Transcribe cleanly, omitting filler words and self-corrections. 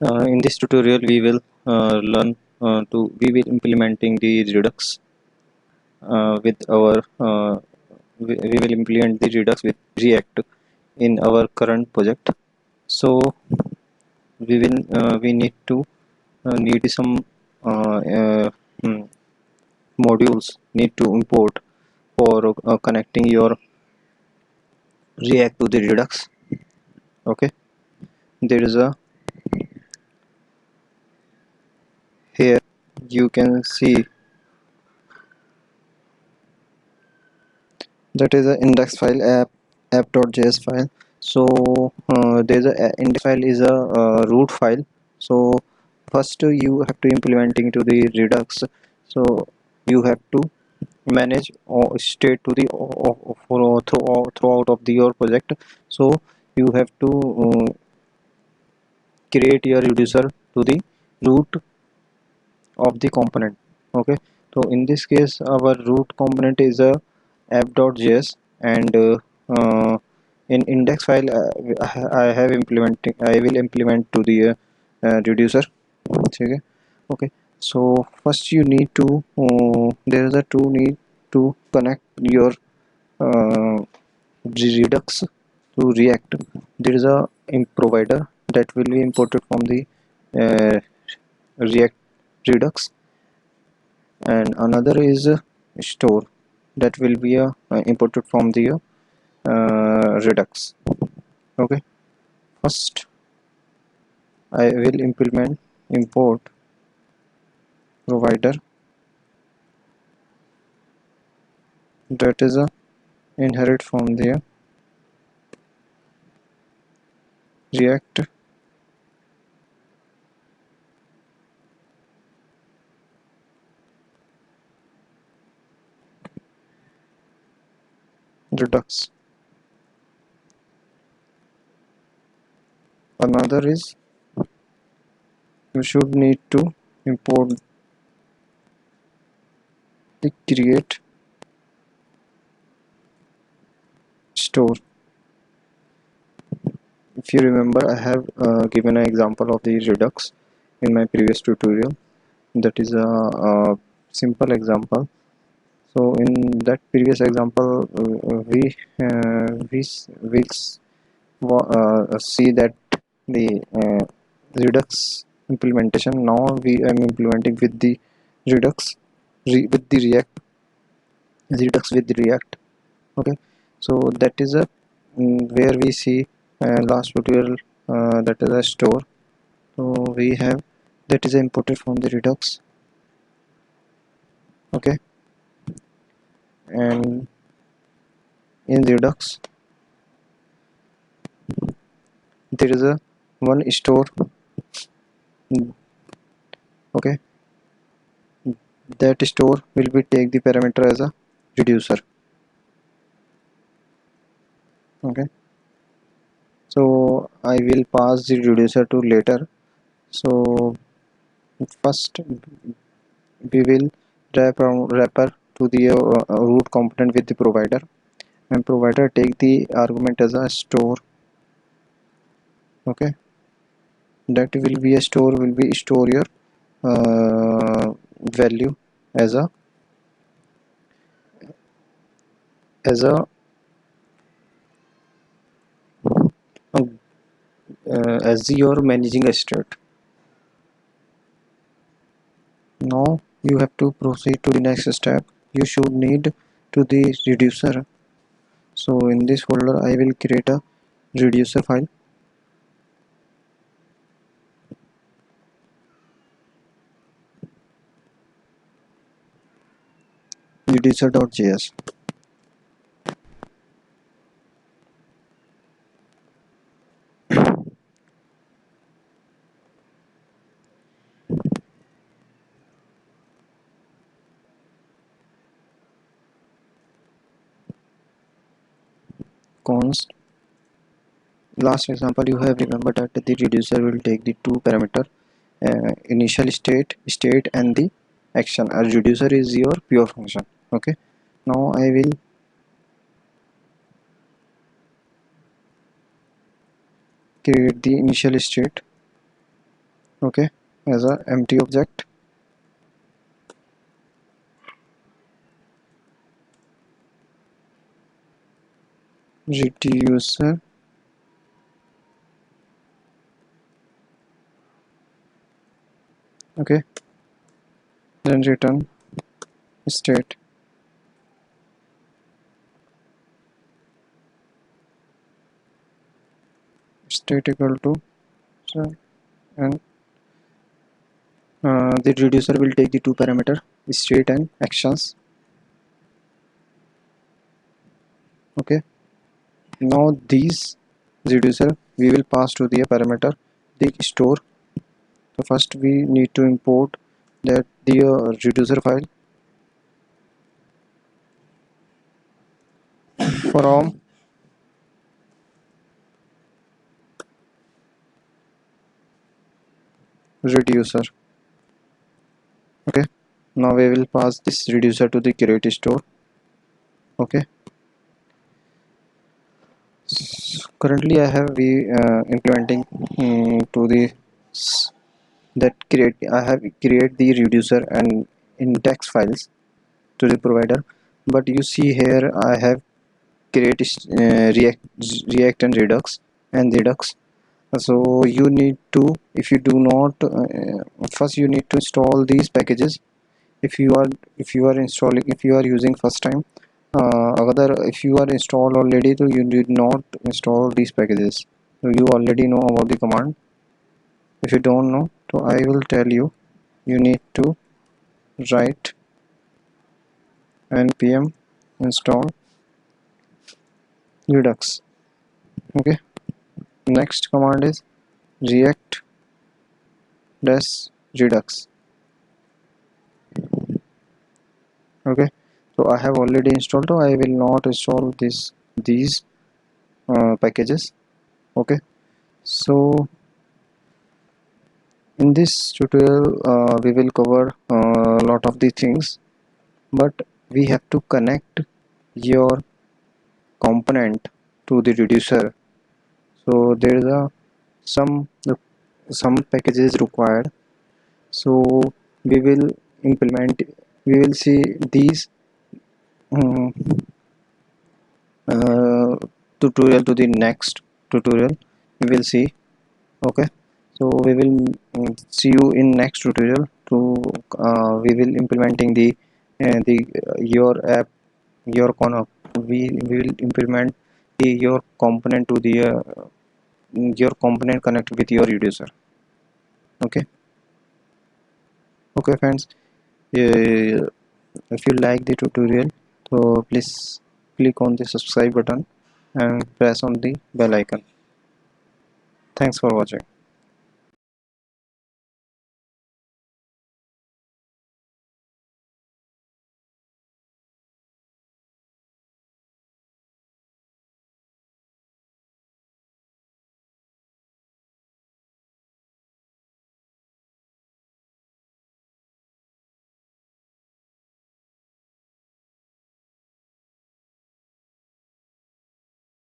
In this tutorial, we will we will implementing the Redux with our we will implement the Redux with React in our current project. So we need to need some uh, uh, hmm, modules need to import for connecting your React to the Redux. Okay, there is a here you can see that is an index file app.js file. So there's a index file is a root file. So first you have to implementing to the Redux. So you have to manage or state to the throughout of the your project. So you have to create your reducer to the root of the component. Okay, so in this case our root component is a app.js, and in index file I will implement to the reducer. Okay. Okay, so first you need to there is a two need to connect your uh, Redux to React. There is a provider that will be imported from the uh, React Redux, and another is store that will be imported from the Redux. Okay, first I will implement import provider that is inherit from the React Redux. Another is you should need to import the create store. If you remember, I have given an example of the Redux in my previous tutorial. That is a simple example. So in that previous example, we see that the Redux implementation. Now we am implementing with the Redux with the React Redux with the React. Okay, so that is a where we see last tutorial, that is a store. So we have that is imported from the Redux. Okay, and in Redux there is a one store. Okay, that store will be take the parameter as a reducer. Okay, so I will pass the reducer to later. So first we will wrapper to the root component with the provider, and provider take the argument as a store. Okay, that will be a store will be store your value as a as a as your managing a state. Now you have to proceed to the next step. You should need to the reducer. So in this folder I will create a reducer file. Reducer.js. Const last example you have remembered that the reducer will take the two parameter, initial state and the action. A reducer is your pure function. Okay, now I will create the initial state. okay, as a empty object. Reducer, okay, then return state. State equal to, so, and the reducer will take the two parameter, state and actions. Okay, now these reducer we will pass to the parameter the store. So first we need to import that the reducer file from reducer. Okay, now we will pass this reducer to the create store. Okay, currently I have we implementing to the that create I have create the reducer and index files to the provider, but you see here I have create react and redux. So you need to, if you do not first you need to install these packages. If you are installing, if you are using first time, other if you are installed already, so you did not install these packages, so you already know about the command. If you don't know, so I will tell you. You need to write npm install redux. Okay, next command is react dash redux. Okay, so I have already installed, so I will not install these packages. Okay, so in this tutorial we will cover a lot of the things, but we have to connect your component to the reducer. So there is a some some packages required. So we will implement, we will see these um, tutorial to the next tutorial we will see. Okay, so we will see you in next tutorial to we will implementing the your app, your we will implement your component to the your component connect with your reducer. Okay, okay friends, if you like the tutorial, so please click on the subscribe button and press on the bell icon. Thanks for watching.